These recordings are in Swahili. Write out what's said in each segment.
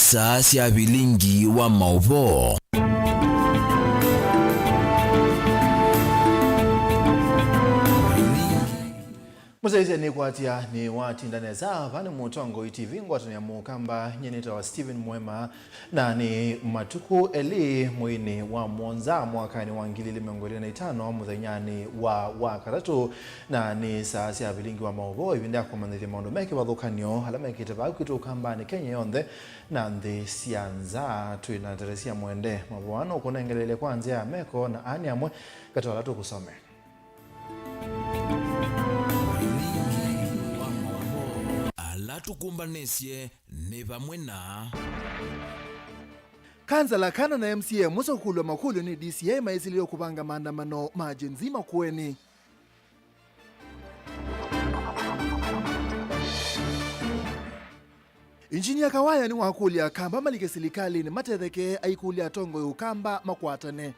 saa cia bilingi wa mauvo. Muzaize ni kuatia ni watindaneza vani mutongo TV ngwatani ya mukamba nyeneta wa Steven Mwema na ni matuku eli mwini wa mwonza mwakani wa ngili miongoni na 5 muzainyani wa karatu na ni saa cia bilingi wa mauvo ibinda kwa manithia maundu meke wathukanio alama ikitaba kitu kamba ni Kenya yonthe na nthi sianza tuina teresia mwende mabwano kunengelele kwanza ya meko na ani amwe katawala tukusome. Tukumbanesie ni vamwe na Kansala kana na MCA musokulu makulu ni DCA maizilio kubanga maandamano majenzima kweni. Injinia Kawaya ni wakulia kamba malike silikali ni matetheke aikulia tongo ukamba makwatane.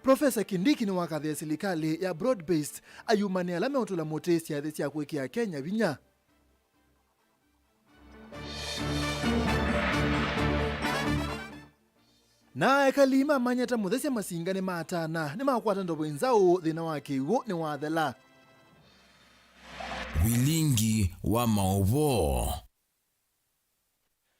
Profesa Kindiki ni wakadhi ya silikali ya broad-based ayumani alame utula motesi ya dhesi ya kuwekea Kenya vinya. Na ekalima manyata muthesi ya masinga ni matana ni makwata ndobo inzao dhina wake uo ni wathela. Bilingi wa mauvo.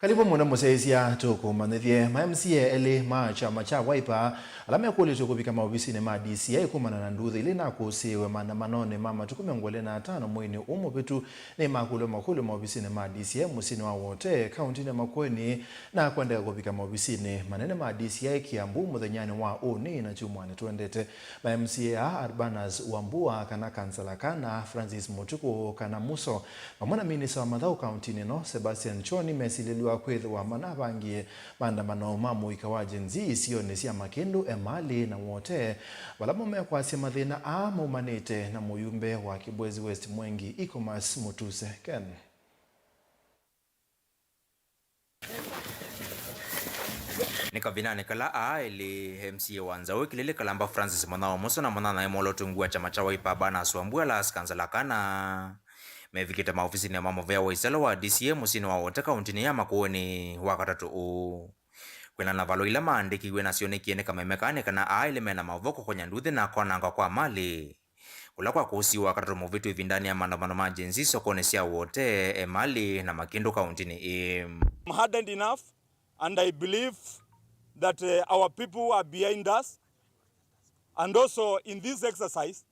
Karibu mwana musaisia tuku manithie ma MCA eli ma chama cha Wiper alame kuli tukubika maofisi ni ma DCA kumana na nduthi ili na kusiwe maandamano mama tukumiongole na 5 mwini umupitu ni makulu maofisi ni ma DCA musini wa wote kaunti ni Makueni na kuendeka kubika maofisi ni manene ma DCA Kiambu muthenyani wa Uni na Chumwani tuendete ma MCA Urbanas Wambua kana Kansala kana Francis Mutuku kana Muso mamona minisa wa Mathau kaunti no Sebastian Choni mesililiwa kwethu wa manabangie maandamano mamu ikawa jenzi sio nesia makindu emali na wote walamume kwa mathina maumanite na muyumbe wa Kibwezi West Mwengi e-commerce Mutuse Ken. Nikabina kala ili MCA wanza wiki lile kalamba Francis Mwanao Muso na mwana na molo tungua chama cha Wiper bana Swambua la Kansala kana mevikita maofisi ni mamo vya waisalo wa DCA musini wa wote kaunti ya Makueni wakatatu u kwena na valo ila maandiki we nasione kiene kama mekane kana ile mena mavoko kwa nyanduthi na konanga kwa mali kula kwa kusi wakatatu movitu hivi ndani ya maandamano majenzi sokone sia wote emali na Makindu kaunti ni I'm hardened enough and I believe that our people are behind us, and also in this exercise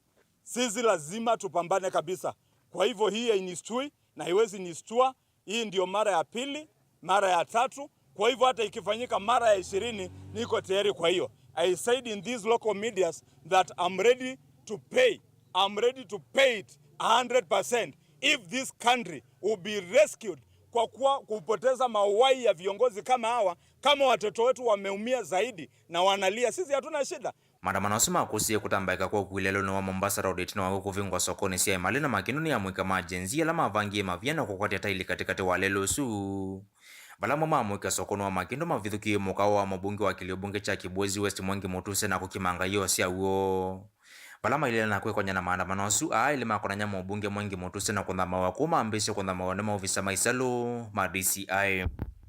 sisi lazima tupambane kabisa. Kwa hivyo hii inistui na haiwezi nistua. Hii ndio mara ya pili, mara ya tatu. Kwa hivyo hata ikifanyika mara ya 20 niko tayari. Kwa hiyo I said in these local medias that I'm ready to pay. I'm ready to pay it 100% if this country will be rescued. Kwa kuwa kupoteza mawai ya viongozi kama hawa, kama watoto wetu wameumia zaidi na wanalia, sisi hatuna shida. Maandamano sima kusiye kutambaika kwa kuilelo ni wa Mombasa Road na wako kuvingwa sokoni sia mali na Makindu ni ya mwika majenzi ala mavangie mavyana kwa kwati taili katikati wa lelo su bala mama mwika sokoni wa Makindu mavithuki mukao wa mabunge wa Kiliobunge cha Kibwezi West Mwengi Mutuse na kukimanga yo sia uo bala maile na kwekonya na maandamano su ile makona nyama mabunge Mwengi Mutuse na kundama wakuma ambisho kundama wane maofisa maisalo ma DCI.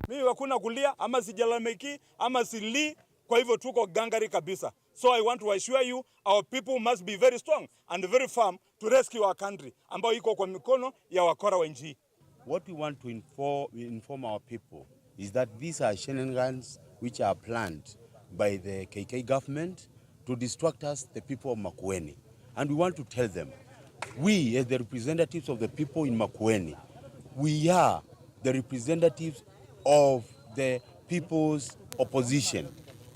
Mimi hakuna kulia ama sijalameki ama sili, kwa hivyo tuko gangari kabisa. So I want to assure you, our people must be very strong and very firm to rescue our country ambayo iko kwa mikono ya wakora wa nchi. What we want to inform our people is that these are shenanigans which are planned by the KK government to distract us, the people of Makueni. And we want to tell them, we as the representatives of the people in Makueni, we are the representatives of the people's opposition.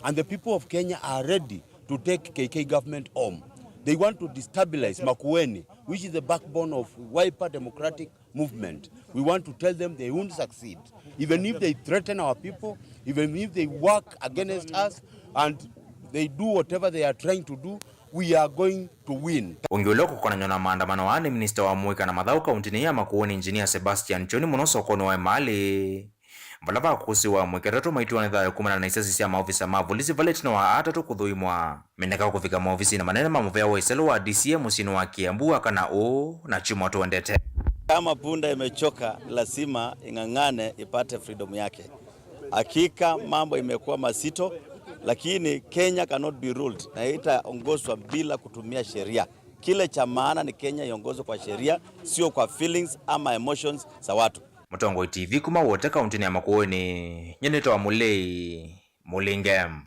And the people of Kenya are ready to take KK government home. They want to destabilize Makueni, which is the backbone of Wiper Democratic Movement. We want to tell them they won't succeed. Even if they threaten our people, even if they work against us, and they do whatever they are trying to do, we are going to win. Ungiuloko kwa na maandamano wane Minister wa Mwika na Mathau kaunti ya Makueni Engineer Sebastian Choni muno sokoni wa mali valava kusiwa mweketoto maitiwa nithayo kumana na isasi sia maofisa ma polisi valetino wa atatu kuthuimwa meneka kufika maofisi na manene mamuvea wa iselo wa DCM musini wa Kiambu akana na chuma tuendete. Kama punda imechoka lazima ing'ang'ane ipate freedom yake. Hakika mambo imekuwa mazito, lakini Kenya cannot be ruled na itaongozwa bila kutumia sheria. Kile cha maana ni Kenya iongozwe kwa sheria, sio kwa feelings ama emotions za watu. Mutongoi TV kuma wote kauntini ya Makueni, nyenito wa Mulingem.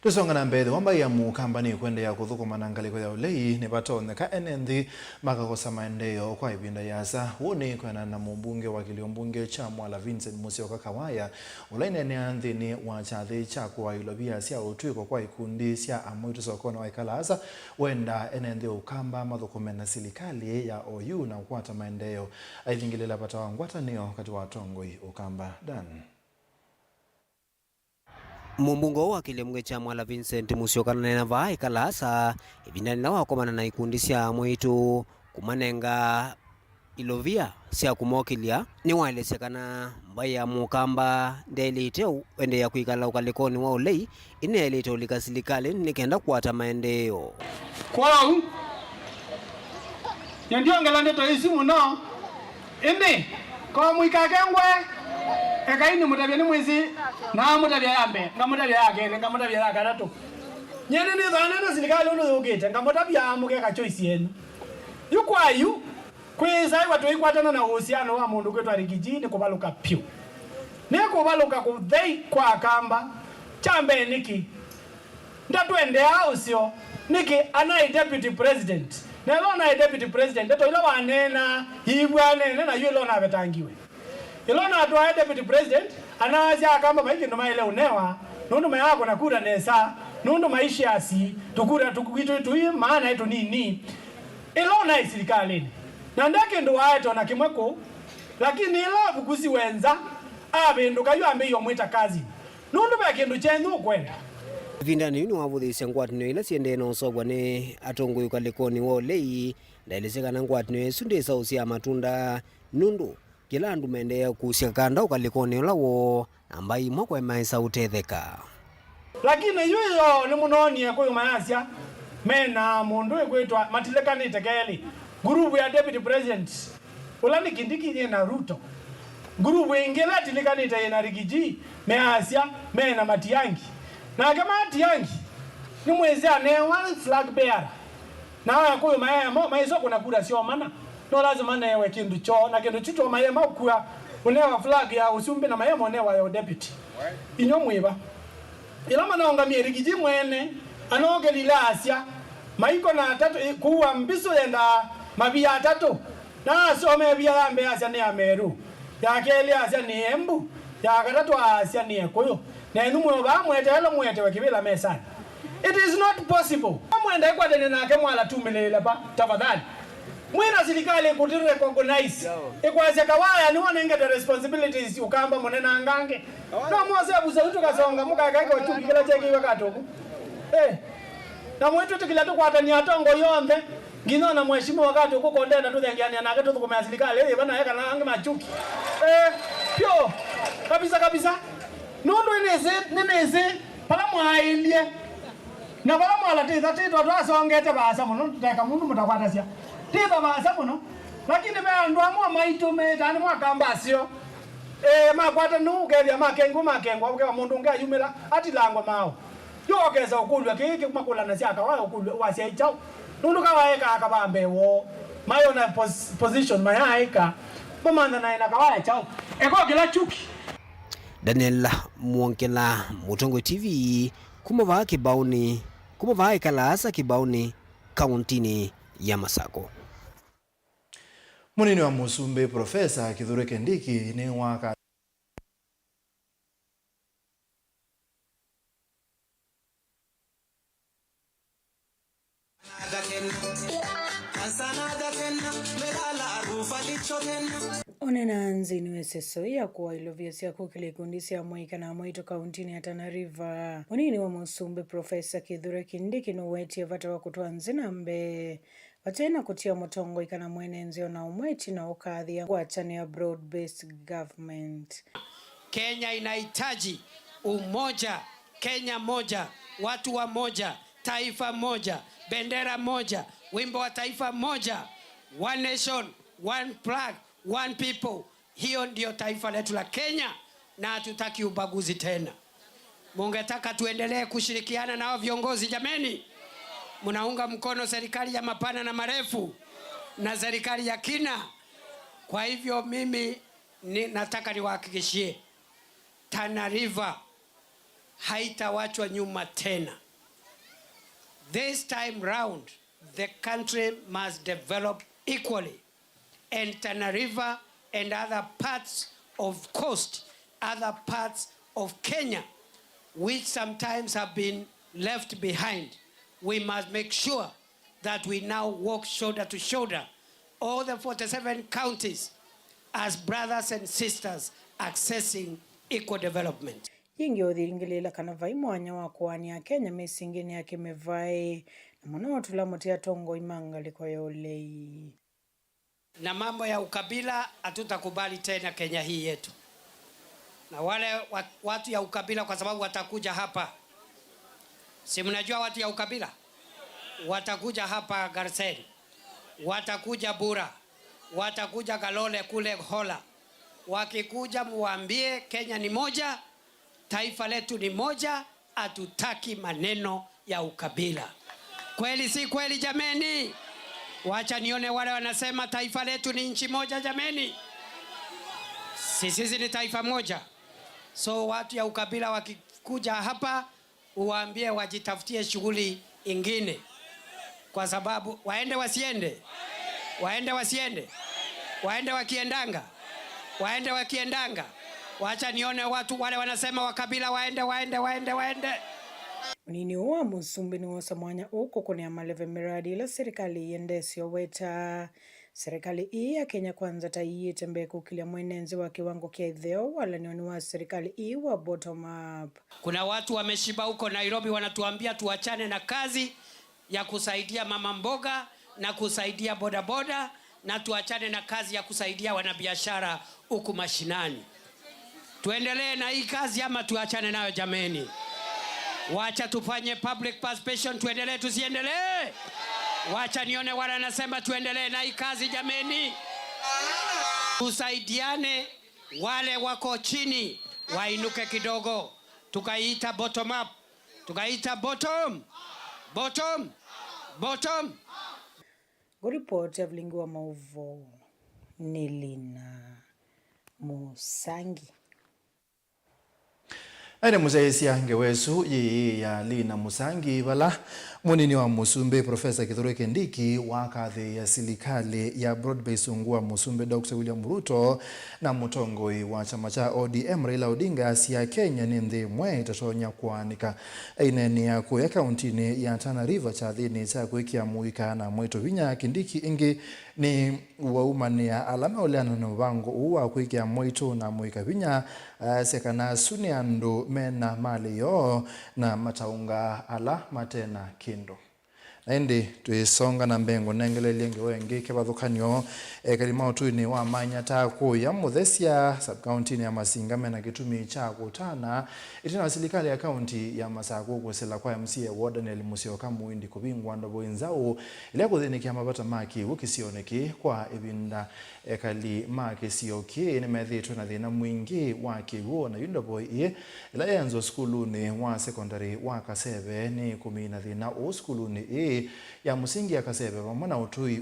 Tusonga na mbele wamba ya mukambani kwende ya kuthukuma na ngaliko ya ulei ni batoneka NND makakosa maendeleo kwa ibinda yasa woni kwena na mbunge wa kiliombunge cha Mwala Vincent Musyoka Kawaya ulaine ni anthini wa chathi cha kwa ilobia sia utwiko kwa ikundi sia amwitu sokono wa ikalaza wenda NND ukamba mathukuma na silikali ya OU na ukwata maendeleo aithingilela pata wangwata niyo kati wa tongoi ukamba Dan. Mumbungo wa kiliombunge cha Mwala Vincent Musyoka na vai kalasa ibinani na wakomana na ikundi sia mwitu kumanenga ilovia sia kumokilia ni walesekana mbaya mukamba ndeliteu ende ya kuikala ukalikoni wa ulei inelite ulikasilikali nikenda kuwata maendeleo kwao ndio ngalande to isimu no ende kwa muikakengwe ekaini mutabya ni mwezi na mutabya yambe ngamutabya yake ngamutabya yake atatu nyene ni dhana na silikali uno ugete ngamutabya amuke ka choice yenu yukwayu kweza watu ikwatana na uhusiano wa mundu kwetu arigijini kubaluka pyu ne kubaluka kuthei kwa kamba chambe niki ndatwende ausio niki anai deputy president nelo na deputy president to ilo wanena hibwane na yulo na betangiwe ilona atwa deputy president anaanza kama maiki ndo maile unewa nundu mayako na kura nesa nundu maishi asi tukura tukuito tu maana yetu nini ilona isilikalini na ndake ndo aito na kimweko lakini ila bukuzi wenza abindu kayo ambe yo mwita kazi nundu ba kindu chendu kwenda vinda ni wavuthisia ngwatino ila siende no sobwa ni atongo yukalikoni wo lei ndaelezeka na ngwatino sunde sausia matunda nundu kila andu mende kusia kanda ukalikoni ulawo ambai mwako emaisa utetheka lakini yuyo ni munoni kwa mayasia mena mundu ekwetwa matilekani tekeli grupu ya deputy president ulani kindiki na Ruto grupu ingela tilekani te na Rigiji measia mena Matiangi na kama Matiangi ni mwezi anewa flag bearer na kwa maiso kuna kura sio maana no lazima na yewe kindu cho na kindu chuto mayema ukua unewa flag ya usumbi na mayema unewa ya deputy inyo mwiba ila manaonga Rigiji mwene anogelila asia maiko na tatu kuwa mbiso yenda mabia tatu na some bia ambe asia ni Ameru ya keli asia ni Embu ya katatu asia ni Ekoyo na numwe ba mwete helo mwete wakibila mesani it is not possible mwenda kwa dene na ke Mwala tumelela ba tafadhali mwina serikali kuti recognize ikwaze Kawaya ni wanenge the responsibilities ukamba monena ngange na mwaze abuza utu kasonga muka kake wachuki kila cheki wakatoku na mwetu tukila tukwatani atongo yonde ngino na mheshimiwa wakati uko kondena tuthengiania na ketu tukumea serikali bana yeka na ange machuki pyo kabisa nundu ineze pala mwailie na pala mwala tita twasongete basa muno tuteka mundu mutakwata sia tita basa muno lakini be ndo amwa maito me tani mwakamba sio makwata nu kevya makengo kwa mundu ngai yumela ati langwa mao yogeza ukulwa kiki kumakula na sia Kawaya ukulwa wasia ichao nundu Kawaya akabambe wo mayo na position mayaika mamanda na ina Kawaya chao eko kila chuki Daniel Mwonkela Mutongo TV kumava kibauni kumava ikalasa kibauni kauntini ya Masako. Munini wa Musumbi Profesa Kithure Kindiki ni waka onena nzini weseso ya kuwa ilovyesia kukile kundisi ya Mwika na Mwito kauntini ya Tana River. Munini wa Musumbi Profesa Kithure Kindiki no weti ya vata wa kutoa nzina mbe watena kutia mutongo ikana mwenenzio na umweti na ukadhia kuachania broad-based government. Kenya inahitaji umoja, Kenya moja, watu wa moja, taifa moja, bendera moja, wimbo wa taifa moja, one nation, one flag, one people. Hiyo ndio taifa letu la Kenya na hatutaki ubaguzi tena. Mungetaka tuendelee kushirikiana na viongozi jameni? Munaunga mkono serikali ya mapana na marefu na serikali ya kina. Kwa hivyo mimi nataka niwahakikishie Tana River haitawachwa nyuma tena. This time round, the country must develop equally. And Tana River and other parts of coast, other parts of Kenya, which sometimes have been left behind, we must make sure that we now walk shoulder to shoulder, all the 47 counties, as brothers and sisters accessing equal development. Yingi odhiringilela kana vai mwanya wa kuania Kenya mesingine yake mevai na mwana watula motia tongo imanga liko yolei. Na mambo ya ukabila hatutakubali tena Kenya hii yetu. Na wale watu ya ukabila kwa sababu watakuja hapa. Si mnajua watu ya ukabila? Watakuja hapa Garseni. Watakuja Bura. Watakuja Galole kule Hola. Wakikuja muambie Kenya ni moja, taifa letu ni moja, hatutaki maneno ya ukabila. Kweli si kweli jameni? Wacha nione wale wanasema taifa letu ni nchi moja jameni. Sisi ni taifa moja. So watu ya ukabila wakikuja hapa uwaambie wajitafutie shughuli ingine. Kwa sababu waende wasiende. Waende wasiende. Waende wakiendanga. Waende wakiendanga. Wacha nione watu wale wanasema wakabila waende. Nini uwa musumbi ni wasa mwanya uko kune amaleve miradi ila serikali yendesio weta. Serikali ya Kenya Kwanza taiye tembe kukilia mwenenzi wa kiwango kia idheo wala nioni wa serikali wa bottom up. Kuna watu wameshiba huko Nairobi wanatuambia tuachane na kazi ya kusaidia mama mboga na kusaidia bodaboda na tuachane na kazi ya kusaidia wanabiashara huku mashinani. Tuendelee na hii kazi ama tuachane nayo jameni? Wacha tufanye public participation, tuendelee tusiendelee? Wacha nione wale wanasema tuendelee na hii kazi jameni. Tusaidiane, wale wako chini wainuke kidogo. Tukaita bottom up. Tukaita bottom. Report ya Vlingi wa Mauvo ni Lina Musangi. Aine muzaisia ngewesu ya Lina Musangi wala munini wa Musumbe Profesa Kithure Kindiki wa kadhi ya serikali ya Broad-Based Ungua Musumbe Dr. William Ruto na mutongoi wa chama cha ODM Raila Odinga sia Kenya ni ndi mwe itatonya kuanika aine ni ya kuya kauntini ya Tana River cha dhini cha kuikia muika na mwito vinya Kindiki ingi ni waumani ya alama uleano na wango uwa kuikia mwito na muika vinya sekana suniandu mena mali yo na mataunga ala matena kindo. Naindi tuisonga na mbengo nengelele wengi kebadhukanyo kalima utuni wa manyata ku ya Muthesia sub-county ya Masinga mena kitumi cha kutana itina serikali ya county ya Masako kusela kwa MCA Warden Musio Kamuindi kubingwa ndo boinzao ile kuthinikia mabata maki ukisioneki kwa ibinda ekali maki sioki ni methitu na thina mwingi wa kiwo na yundo boy ila yanzo skuluni wa secondary wa Kasebe ni kumina thina o skuluni ya musingi ya Kasebe pamona utui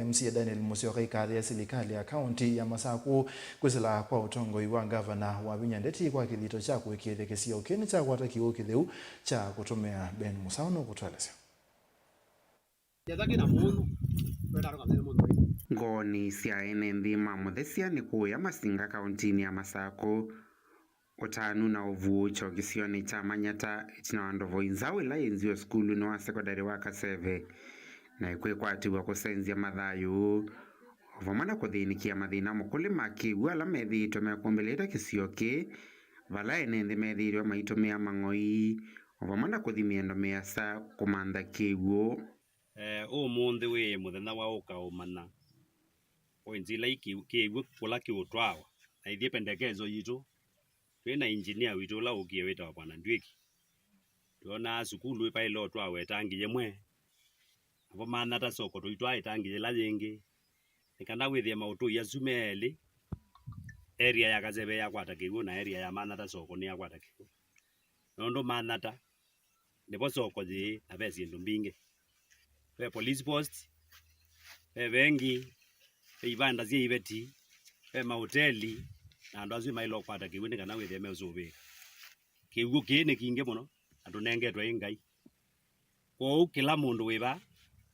MCA Daniel Musio kaikadhi ya serikali ya county ya Masako kusela kwa utongoi wa governor wa Vinyandeti kwa kilito cha kuwekele kesio keni cha kwata kiwo kitheu cha kutumia Ben Musauno kutwalesio ngoni cia enendi ma Muthesia ni kuya Masinga kauntini ya Masako utanu na uvu cho kisioni cha manyata itina wandovo inzawe la enzio skulu na wa sekondari wa Kaseve na ikwe kwa atiwa kusenzia madhayu ovamana kuthinikia mathina mukuli makiwa la methi itomea kumbeleta kisioki vala enendi methirio maitomea mang'oi ovamana kuthimiendo measa kumanda kiwo. umuthi wi muthenya wa ukaumana oinzila ikiwe kula kiutwawa na ithie pendekezo yitu twina engineer witu la ukie wita bwana Ndwiki tuona sukulu ipailo twawe tangi yemwe abo mana ta soko tuitwa itangi la yengi ikana withie mautu ya Zumeli area ya Kazebe ya kwata kigu na area ya mana ta soko ni ya kwata kigu nondo mana ta ndipo soko ji na besi ndumbinge pe police post pe bengi pe ibanda zie ibeti pe mahoteli na ndo azwi mailo kwata kigu ni kana withie mezubi kigu kine kinge muno atunengetwa ingai ko kila mundu wiba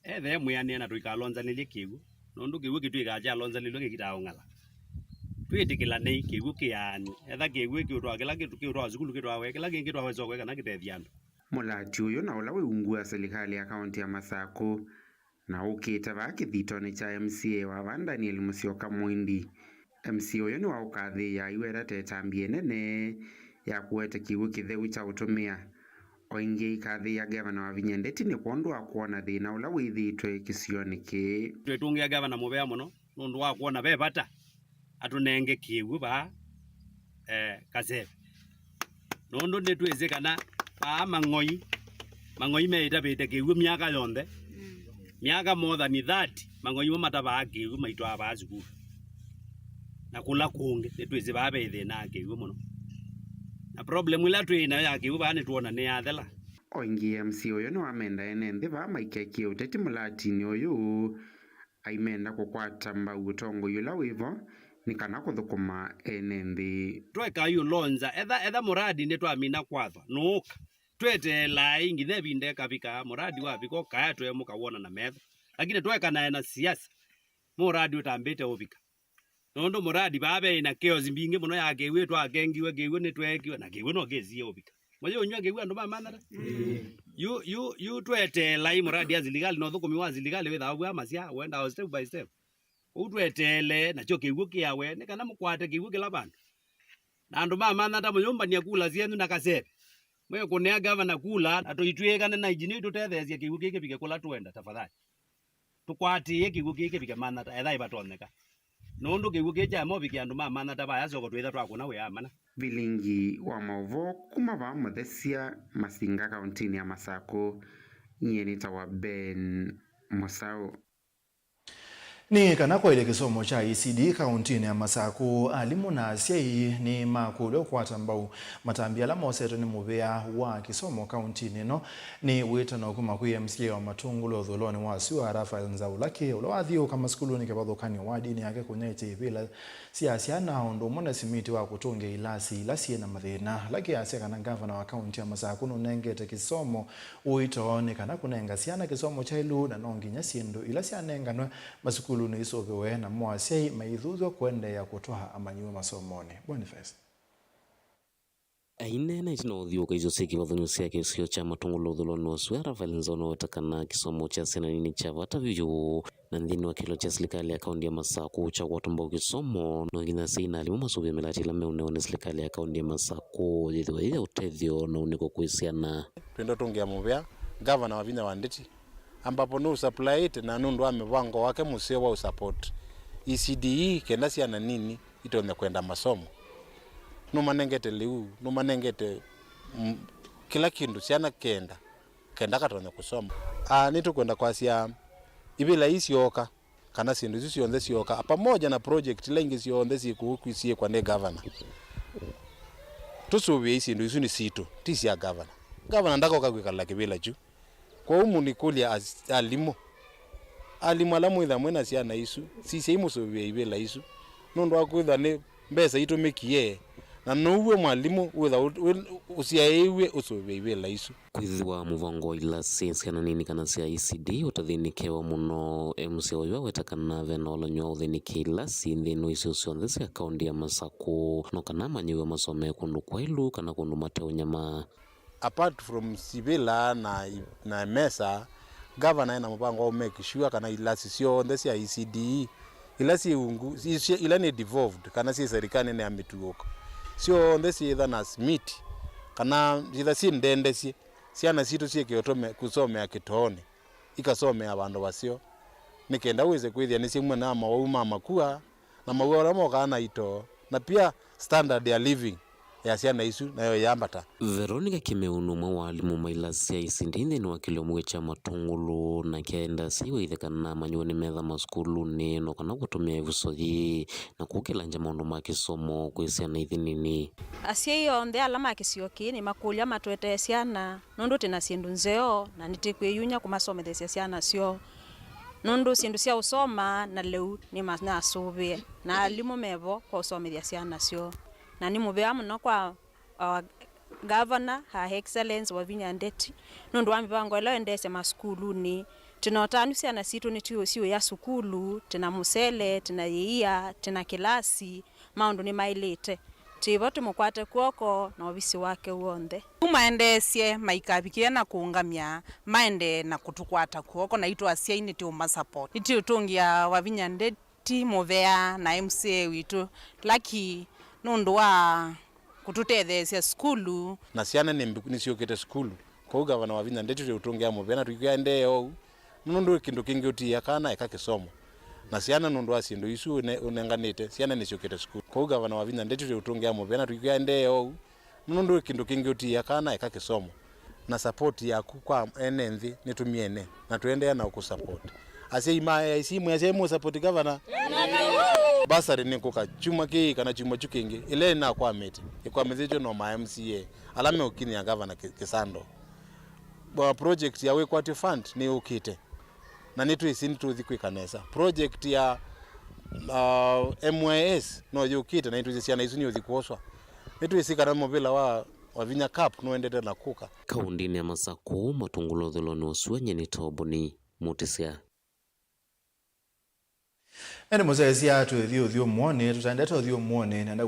ethe muyane na tuikalonzanilie kigu nondu kigu kitwikaja alonzanilio gikitaongala twitikila nei kigu kiani etha kigu kiutwa kila kitu kiutwa zukulu kitwa kila kingi kitwa wezo kweka kiteithia andu. Mulati uyu na ula wiungua serikali ya kaunti ya Masako na ukite bakithitoni cha MCA wa Daniel Musyoka Mwindi. MCA uyu ni wa ukathi ya iwera tetambie nene ya kuwete kigu kitheu cha utumia oingi ikathi ya gavana wa Vinya Ndeti ni kwondo wa kuona thina ula withitwe kisioni ki twetungia gavana mubea muno nundu wa kuona bebata atunenge kigu ba Kazebe nundu nditwize kana ba mang'oi meita bete kigu miaka yonthe miaka more than 30 mang'oi mataba kigu maitwa ba zukuru na kula kungi nditwize ba bethe na kigu muno na problem ila twina ya kigu ba ni tuona ni athela oingi MC uyu ni wamenda ene nthi ba maikekie uteti mulatini uyu aimenda kukwata mbau utongo yula wivo ni kana kuthukuma ene nthi tweka yu lonza etha muradi ni twamina kwathwa nuka twete lai ngithe binde kabika muradi wa biko kaya twe mukawona na metho lakini tweka na siasa muradi utambite ubika nondo muradi babe ina chaos mbingi muno ya kewe twa kengiwe kewe ni twekiwe na kewe no kezie ubika moyo unywa kewe ando mamana you twete lai muradi aziligali no thukumi wa aziligali witha abwa masia wenda step by step utwetele na cho kewe kiawe ni kana mukwate kewe kila bandu na ando mamana ta muyumba ni akula zienu na Kazebe mwe kunea gavana kula atoitwekane na injini tutethesia kigu kiki bike kula twenda tafadhali tukwatie kigu kiki bike mana etha ibatoneka nundu kigu kija mo bike andu mana ta baya soko twetha twakuna we amana. Vilingi wa Maovo kuma ba Muthesia Masinga kauntini ya Masako nyeni tawa Ben Musau. Ni kana kwa ile kisomo cha ECD kauntini ya Masako alimu na asiai ni makule kwata mbau matambia la moseto ni mubea wa kisomo kauntini no ni weta na ukuma kuya MCA wa Matungulo Dholoni wa siwa Rafa Nzaulaki ulawadhiyo kama skulu ni kebado kani wadi ni yake kunyete bila siasia na ondo mwana simiti wa kutunge ilasi na mathina laki asia kana gavana wa kaunti ya Masako nengete kisomo uito ni kana kunenga siana kisomo cha ilu na nongi nyasindo ilasi anenga no masukulu ni isobewe na mwasei maithuzo kwende ya kutoa amanyiwe masomoni. Boniface aine na itino thiuka izo siki wathunyo sia kisio cha Matungulo Dholoni wa Swera Valenzono watakana kisomo cha senanini cha vata viju na ndini wa kilo cha serikali ya kaunti ya Masako cha watumbo kisomo no ngina sina alimu masubi melati la meune serikali ya kaunti ya Masako yithiwa ile utethio na uniko kuisiana twendo tungia mubea gavana wa Vinya Ndeti ambapo no supply it na nundu amevango wake museo wa support ECDE kenda siana nini itone kwenda masomo no manengete liu no manengete kila kindu siana kenda katone kusoma nitu kwenda kwa sia ibila isioka kana sindu sionze sioka pamoja na project lengi sionze sikukuisie kwa ne governor tusubi isindu isuni situ tisi ya governor ndako kakwikala kibila ju kwa umu ni kulia alimo alamu itha mwena siana isu sisi imusubi ibila isu nundu akwitha ni mbesa itumikie na nuwe mwalimu usiaiwe usubi ibila isu kwithiwa muvango ila sense kana nini kana sia ECD utathinikewa muno MCA uyu wetakana venolo nywa uthinike ila sinthino icio cionthe cia kaunti ya Masako no kana manyiwe masome kundu kwa ilu kana kundu mateo nyama apart from Sibila na Mesa governor na mupango make sure kana ilasi cionthe cia ECD ilasi ungu ila ni devolved kana si serikali ni amituoka cionthe ciitha na smith kana itha si ndende ciana citu cieke utome kusomea kitone ikasome abandu basio nikenda wize kwithia ni simwe na mauma makua na maua kana ito na pia standard ya living ya ciana isu nayo yambata. Veronica Kimeunu mwa walimu mailasia isindinde ni wakilomwe cha matungulu na kienda siwe ithekana manyoni metha maskulu ni no kana gutumia ibusogi na kukilanja maundu ma kisomo kwisiana ithinini. Asia iyo ndhe alama kisioki ni makulya matwete ciana nundu tina sindu nzeo na nitikwiyunya kumasomethesia ciana cio nundu sindu cia usoma na leu ni masubie na alimu mevo kwa usomethia ciana cio na ni mubea muno kwa governor her excellence Wavinya Ndeti nundu wa mipango ilo endese maskulu ni tinotanu ciana situ ni tuyo siyo ya sukulu tina musele tina yeia tina kilasi maundu ni mailete tivo tumukwate kuoko na obisi wake uonde umaendesie maikabikie na kuungamia maende na kutukwata kuoko na itu asia ini tiuma support iti utungia Wavinya Ndeti muvea na MCA witu laki nundu wa kututethesia skulu na ciana ni ciokete skulu kwa gavana Wavinya Ndeti utungia muvea na tukiende o nundu kindu kingi utia kana ekakisomo na ciana nundu wa sindu isu unenganite ciana ni ciokete skulu kwa gavana Wavinya Ndeti utungia muvea na tukiende o nundu kindu kingi utia kana ekakisomo na support yaku kwa enenthi nitumiene na tuendea na ukusupport asia ima isimu ya semu support gavana basari ni kuka chuma ki kana chuma chukingi ile na kwa mete kwa mezejo no ma MCA alame ukini ya gavana Kisando ba project ya we kwati fund ni ukite na nitu isini tu thikwi kanesa project ya MYS no yukite na nitu ciana isu ni uthikoswa nitu isikana mobila wa Wavinya Cup no endete na kuka kaundini ya Masaku matungulo thuloni uswenye ni toboni mutisia. Ene muzezi atu thio muone tutaendeta thio muone nenda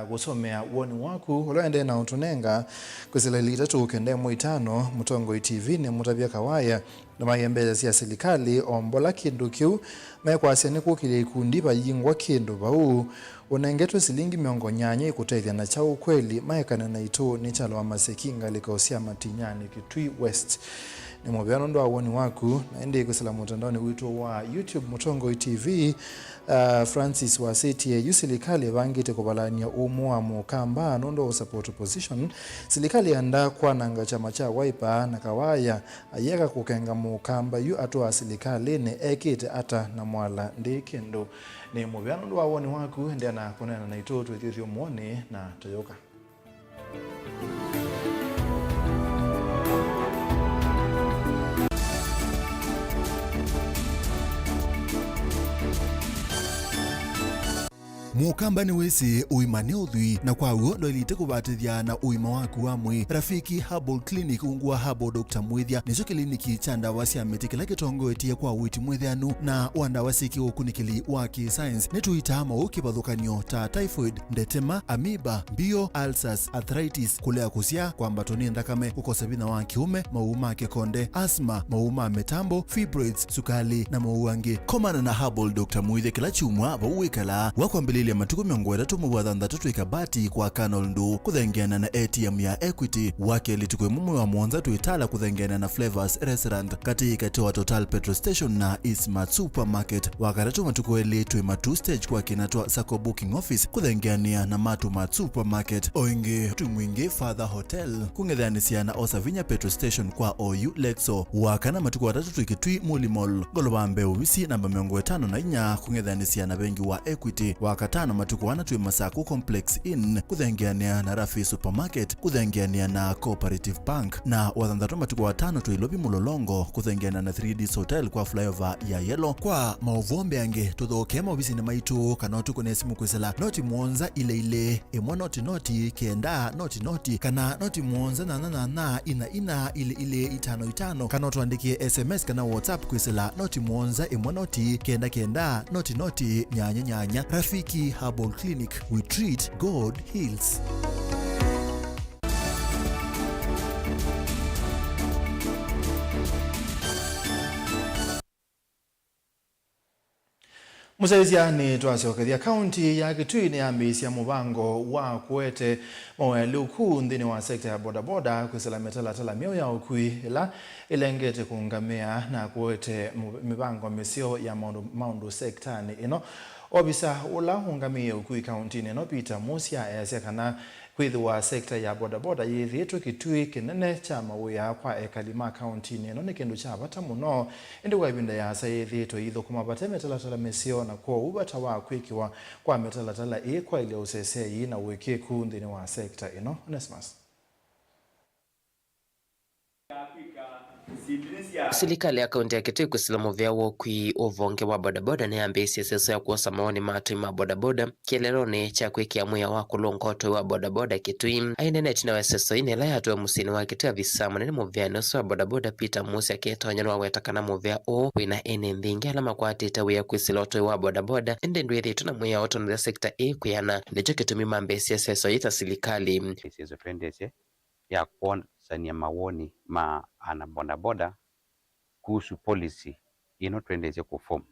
gusomea woni waku uloende na utunenga kwesela litatu kende mwitano Mutongo TV ne mutabia kawaya na mayembele cia serikali ombola kindu kiu mekwasia ni kukile ikundi bayingwa kindu bau unengetwe silingi miongo nyanya ikutethia na chao kweli maekana na itu ni chalo wa masekinga likosia Matinyani Kitui West ni mwabiano ndo woni waku na ende kusala mtandaoni witu wa YouTube Mutongo TV. Francis Waseti serikali bangite kubalania wa mukamba nondo support opposition serikali anda kwa nanga chama cha Wiper na kawaya ayeka kukenga mukamba yu atoa serikali ne ekite ata na mwala ndikendo ni mwabiano ndo woni waku ende na konena na ito twethio muone na toyoka. Mukamba ni wese uimane udhui na kwa uo ndo ilite kubatithia na uima waku wa mwi Rafiki Herbal Clinic ungua Herbal Dr. Mwithia nicho kliniki cha ndawa cia miti kila kitongoetie kwa witi mwithianu na wanda wasiki ukunikili wa science nituitama ukibadhukanio ta typhoid, ndetema, amoeba, bio, ulcers, arthritis, kulea kusia kwa mbatoni ndakame kukosa bina wa kiume, mauma kekonde, asma, mauma metambo, fibroids, sukali na mauangi. Komana na Herbal Dr. Mwithia kila chumwa bauwikala wakwambili ile matuko miongo ya tumu wadhanda tutu ikabati kwa Canol Ndu kuthengiana na ATM ya Equity wake litukwe mumu wa Mwanza tuitala kuthengiana na Flavors Restaurant katika wa Total Petrol Station na Eastmart Supermarket wakaratu matuko ile tuwe matu stage kwa kinatwa Sako Booking Office kuthengiania na Mart Supermarket oinge tumwinge Father Hotel kungedhanisia na Osavinya Petrol Station kwa OU Lexo wakana matuko watatu tuikitui Muli Mall golobambe uvisi namba miongo 5 na inya kungedhanisia na bengi wa Equity wakatano matuko wana tuwe Masaku Complex Inn kuthengiania na Rafi Supermarket kuthengiania na Cooperative Bank na wadhandatu matuko watano tuwe Lobi Mulolongo kuthengiania na 3D Hotel kwa flyover ya Yellow kwa mauvombe ange tuthokema ubisi na maitu kanotu kune simu kwesela noti muonza ile emwa noti kenda noti kana noti muonza na ina ile 55 kanotu andikie SMS kana WhatsApp kwesela noti muonza emwa noti kenda noti nyanya Rafiki Herbal Clinic, we treat, God heals. Musaizia ni twasokethia kaunti ya Kitui ni ambisia mubango wa kuete mawelu kuu ndini wa sekta ya bodaboda kwisila metala mio ya ukui ila ilengete kuungamia na kuete mibango misio ya maundu sektani ino. Obisa ula ungamia ukui kaunti nino Peter Musia kana kwithiwa sekta ya bodaboda yithiitwe Kitui kinene cha mawia kwa ekalima kaunti nino ni kindu cha bata muno indi kwa ibinda ya sayithitwe ithukuma bate metalatala mesio na kwa ubata wa kwikiwa kwa metalatala kwa ile usesei na wiki kuu ndini wa sekta ino. Onesmus. Serikali ya kaunti ya Kitui kusila vyao kwi uvonge wa bodaboda ni ambisi sasa ya kuosa maoni matu ma bodaboda kieleloni cha kwikia muya wa kulongoto wa bodaboda Kitui ainene china weseso inela ya tuwe musini wa Kitui avisamu nini muvya nusu wa bodaboda Peter Musia ketonya wa wetakana muvya o wina ene mbingi alama kwa atita wea kwisiloto wa bodaboda ende nduithi tuna muya oto na sekta kuyana nicho kitumima ambisi seso ita serikali isizo tuendeshe ya kuonsania mawoni ma ana bodaboda kuhusu policy ino tuendeshe kuform.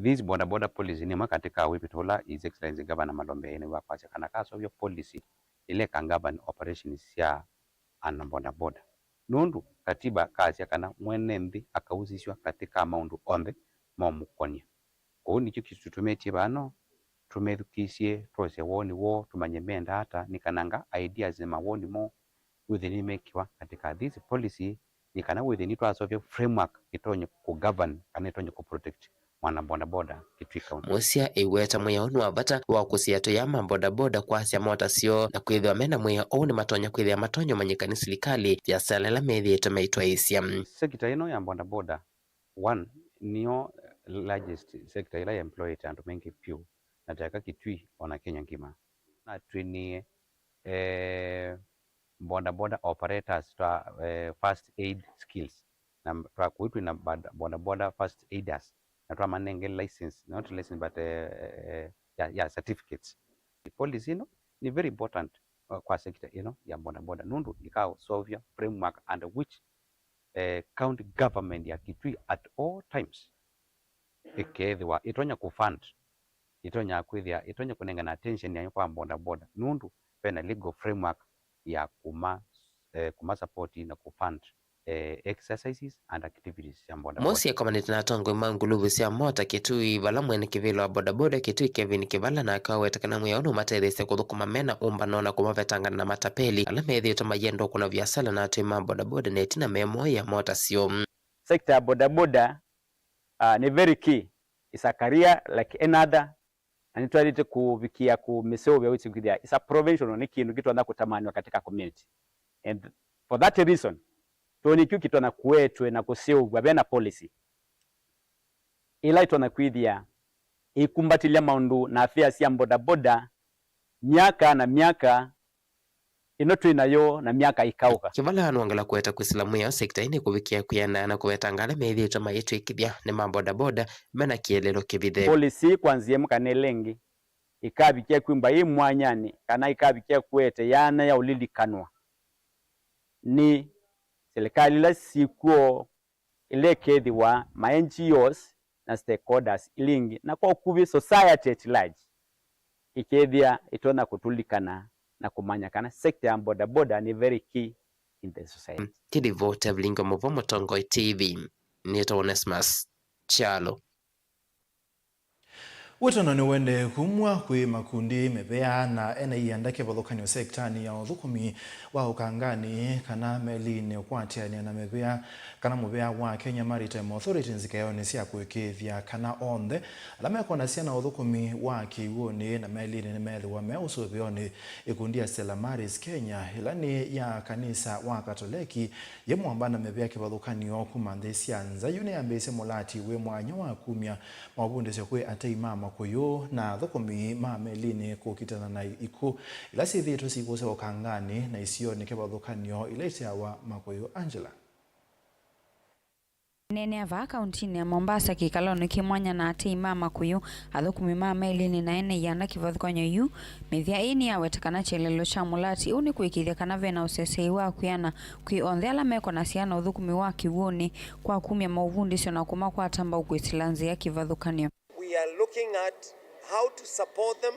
This bodaboda policy ni katika wipitola His Excellency Governor Malombe ene wakwasha kana kaso vyo policy ile kangaban operations ya ana bodaboda. Nundu katiba kazi kana mwenembi akauzishwa katika maundu onde momukonia. Kwa nicho kitutumeti bano tumerukisie twose woni wo tumanyemenda hata nikananga ideas ma woni mo within mekiwa katika this policy nikana within it as of framework itonye ku govern kana itonye ku protect mwana bodaboda Kitui County. Musia iweta muya onu wabata wa kusiato ya bodaboda kwa asia mota sio na kwithwa mena muya onu matonya kwithwa matonyo manyikani serikali ya salela methi itomeitwa isia. Sekta ino ya bodaboda one niyo largest sector ila employed and mengi few nataka Kitui ona Kenya ngima na tuinie bodaboda operators first aid skills na twa kuitwa na bodaboda first aiders na twa manenge license not license but certificates. The policy no ni very important kwa sector ya bodaboda nundu ikao solve framework under which county government ya Kitui at all times ikethwa itonya kufund itonya kwithia itonya kunenga na attention ya kwa bodaboda nundu pena legal framework ya kuma support na kufund exercises and activities ya bodaboda. Musia komaniti na tongo manguluvu sia mota Kitui vala mwene kivilo wa bodaboda Kitui Kevin Kivala na akawa wetakana muya ono matedhese kuthukuma mena umba nona kumavetangana na matapeli alamethi utama yendo kuna viasala na atuma bodaboda netina memo ya mota sio. Sector ya bodaboda ni very key. It's a career like another and itwalite kuvikia ku meseo vya wichi kuthia. It's a provincial ni kindu kitu anda kutamaniwa katika community. And for that reason, tuoni kitu na kuetwe na kuseo wabena policy. Ila ito na kuidhia ikumbatilia maundu na afia siya bodaboda miaka na miaka inotu inayo na miaka ikauka. Kivala anuangala kueta kuisilamu ya sekta ini kuvikia kuyana na kuvetangala methi utama yetu ikithia ni bodaboda mena kielelo kivithe. Policy kwanzie mkanelengi ikabikia kuimba hii mwanyani kana ikabikia kuete yana ya ulilikanwa ni serikali la sikuo ile kethiwa ma NGOs na stakeholders ilingi na kwa ukuvi society at large ikethia itona kutulikana na kumanyakana sekta ya bodaboda ni very key in the society. Kidivote vlingo muvomo Tongo TV nito Onesmus Chalo. Wetono ni wende kumwa kwi makundi mebea na ena iandake valokani wa sektani ya udhukumi wa ukangani kana melini ukwatia ni na mebea kana mebea wa Kenya Maritime Authority nzikayo siya kuekethia kana onde alame kona siya na udhukumi wa kiwoni na melini ni methi wa meusu vioni ikundia Stella Maris Kenya ilani ya kanisa wa Katoliki ye mwambana mebea kivalokani wa kumandesi ya nza yune ya mbese mulati we mwanya wa kumya mwabundi siya kwe ate imama kuyo na thukumi mamelini kukitana na iku ila sithi tusivose wakangani na isio nikeba thukanio ilete wa makuyo Angela. Nene ava kauntini ya Mombasa kikaloni kimwanya na ati imama kuyu athukumi mamelini na ene yana kivathukanyo yu mithia ini ya wetakana chelelo cha mulati uni kuikithia kana vena usesei wa kuyana kui onthe ala meko na siana uthukumi wa kiwoni kwa kumya mauvundisyo na kuma kwa tamba ukwisilanzi ya kivathukanyo. We are looking at how to support them,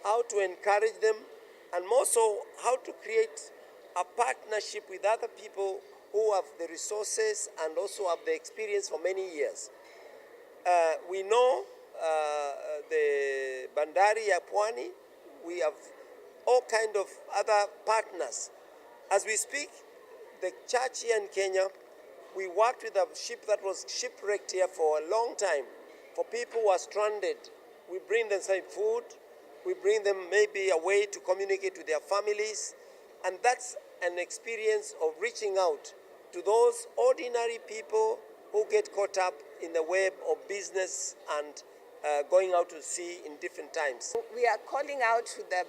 how to encourage them, and more so how to create a partnership with other people who have the resources and also have the experience for many years. We know the Bandari ya Pwani, we have all kind of other partners. As we speak, the church here in Kenya, we worked with a ship that was shipwrecked here for a long time. For people who are stranded, we bring them some food, we bring them maybe a way to communicate with their families, and that's an experience of reaching out to those ordinary people who get caught up in the web of business and going out to sea in different times. We are calling out to the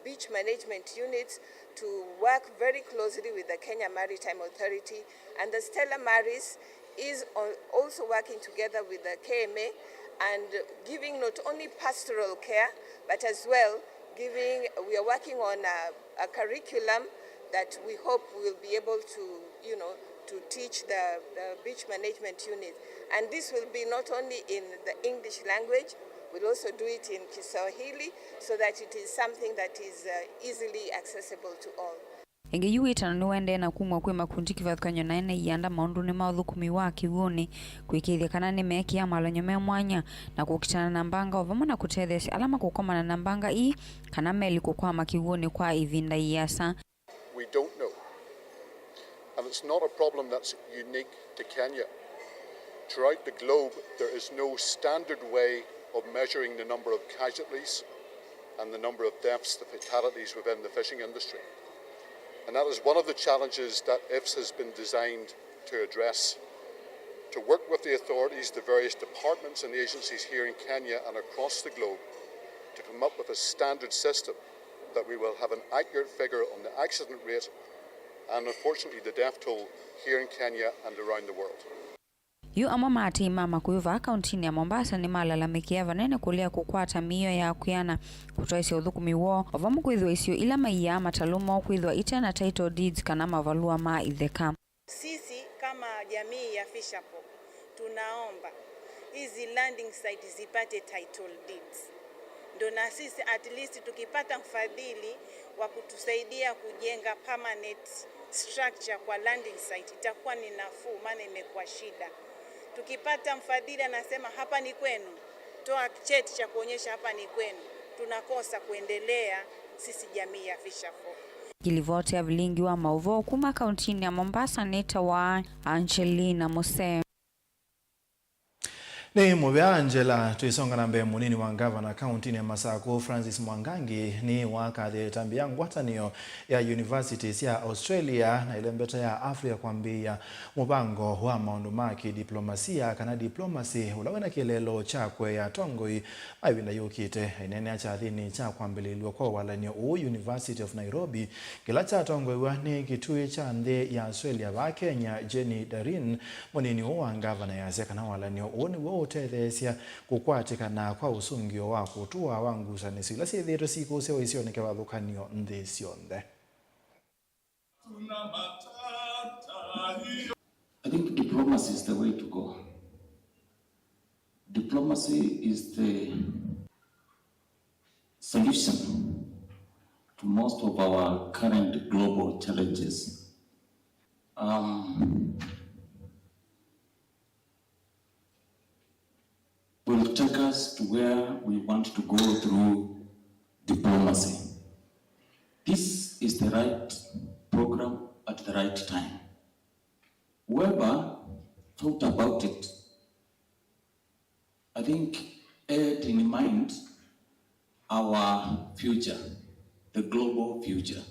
beach management units to work very closely with the Kenya Maritime Authority, and the Stella Maris is also working together with the KMA and giving not only pastoral care, but as well we are working on a curriculum that we hope we will be able to, to teach the beach management unit. And this will be not only in the English language, we'll also do it in Kiswahili so that it is something that is easily accessible to all. Inge yuwitana niwende na kumwa kwe makundi kivathukanyo naene ianda maundu ni mauthukumi wa kiwuni kwikithia kana ni meki ya malonyo me mwanya na kukitana na mbanga ovamo na kutethesia alama kukomana na mbanga ii kana meli kukwama kiwuni kwa ivinda iasa. We don't know. And it's not a problem that's unique to Kenya. Throughout the globe, there is no standard way of measuring the number of casualties and the number of deaths, the fatalities within the fishing industry. And that is one of the challenges that IFS has been designed to address. To work with the authorities, the various departments and agencies here in Kenya and across the globe to come up with a standard system that we will have an accurate figure on the accident rate and unfortunately the death toll here in Kenya and around the world. Yu ama mati mama kuiva kauntini ya Mombasa ni malalamikia vanene kulia kukwata miyo ya kuyana kutoisia uthukumi wo ovamu kwithwa isio ila maiya matalumo kwithwa itena title deeds kana mavalua ma itheka. Sisi kama jamii ya Fisherfolk tunaomba hizi landing site zipate title deeds. Ndo na sisi at least tukipata mfadhili wa kutusaidia kujenga permanent structure kwa landing site itakuwa ni nafuu, maana imekuwa shida. Tukipata mfadhili anasema hapa ni kwenu, toa cheti cha kuonyesha hapa ni kwenu, tunakosa kuendelea sisi jamii ya Fisherfolk. Kilivote ya vilingi wa mauvo kuma kauntini ya Mombasa neta wa Angelina Mose. Ni muvya Angela tuisonga na mbe munini wa gavana kauntini ya Masako Francis Mwangangi ni wakathe tambia ngwatanio ya universities ya Australia na ile mbeta ya Afrika kwambia mubango wa maundu maki diplomasia kana diplomacy ulawena kilelo chakwe ya tongoi maivinda yukite inene acha thini cha kwambililwa kwa walanio University of Nairobi kila cha tongoi ni kitui cha nde ya Australia wa Kenya Jenny Darin munini wa gavana ya sekana walanio ni tethesia kukwatikana kwa usungio wa kutua wangusanisi ila sithiro siku sewa isioneke wathukanio nthi cionthe. I think diplomacy is the way to go. Diplomacy is the solution to most of our current global challenges. Will take us to where we want to go through diplomacy. This is the right program at the right time. Whoever thought about it, I think, had in mind our future, the global future.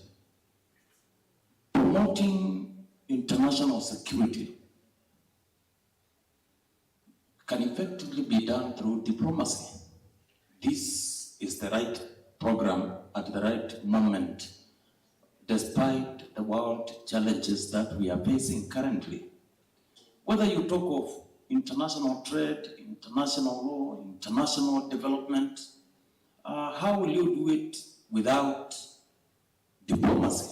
Promoting international security can effectively be done through diplomacy. This is the right program at the right moment, despite the world challenges that we are facing currently. Whether you talk of international trade, international law, international development, how will you do it without diplomacy?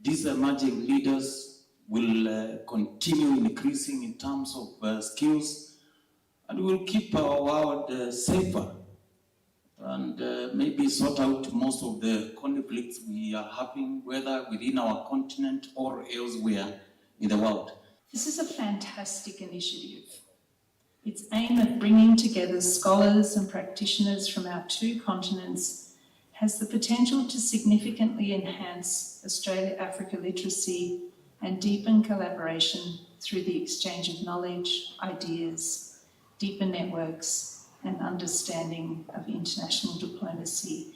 These emerging leaders will continue increasing in terms of skills, and we will keep our world safer and maybe sort out most of the conflicts we are having, whether within our continent or elsewhere in the world. This is a fantastic initiative. Its aim at bringing together scholars and practitioners from our two continents has the potential to significantly enhance Australia-Africa literacy and deepen collaboration through the exchange of knowledge, ideas, deeper networks, and understanding of international diplomacy.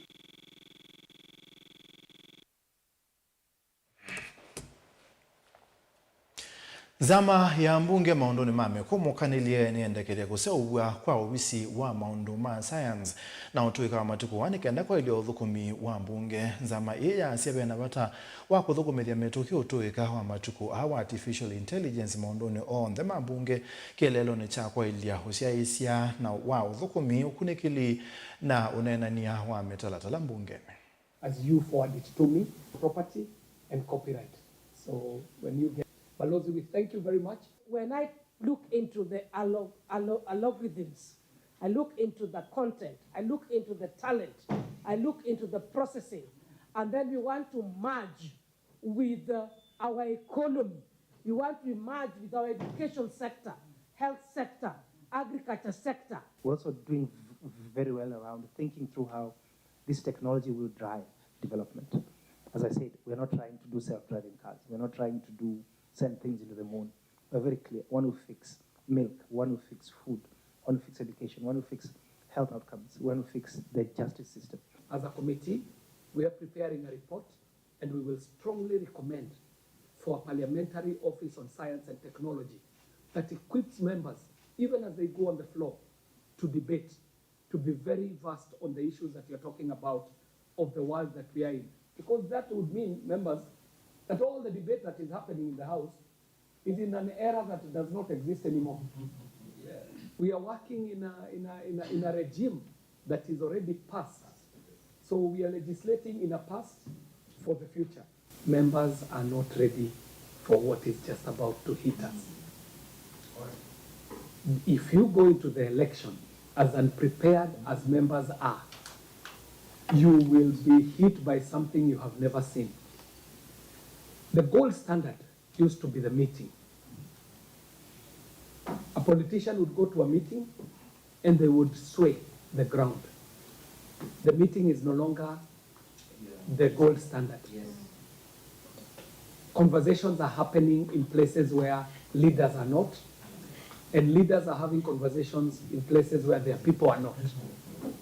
Zama ya mbunge maundoni mame kumukanilie niendekelia kusewa kwa ubisi wa maundu ma science na utuika wa matuku wanikenda kwa ili uthukumi wa mbunge. Zama iya siebe na bata wa kuthukumithia metuki utuika wa matuku hawa artificial intelligence maundoni on the mambunge kielelo ni cha kwa ili ya husia isia na wa uthukumi ukunikili na unenania wa metalatala mbunge. As you forward it to me, property and copyright. So when you get Balozi, we thank you very much. When I look into the algorithms, I look into the content, I look into the talent, I look into the processing, and then we want to merge with our economy. We want to merge with our education sector, health sector, agriculture sector. We're also doing very well around thinking through how this technology will drive development. As I said, we're not trying to do self-driving cars. We're not trying to send things into the moon. We're very clear. One will fix milk, one will fix food, one will fix education, one will fix health outcomes, one will fix the justice system. As a committee, we are preparing a report and we will strongly recommend for a parliamentary office on science and technology that equips members, even as they go on the floor, to debate, to be very versed on the issues that you're talking about of the world that we are in. Because that would mean, members, that all the debate that is happening in the House is in an era that does not exist anymore. Yeah. We are working in a regime that is already past. So we are legislating in a past for the future. Members are not ready for what is just about to hit us. If you go into the election as unprepared as members are, you will be hit by something you have never seen. The gold standard used to be the meeting. A politician would go to a meeting and they would sway the ground. The meeting is no longer the gold standard. Yes. Conversations are happening in places where leaders are not, and leaders are having conversations in places where their people are not.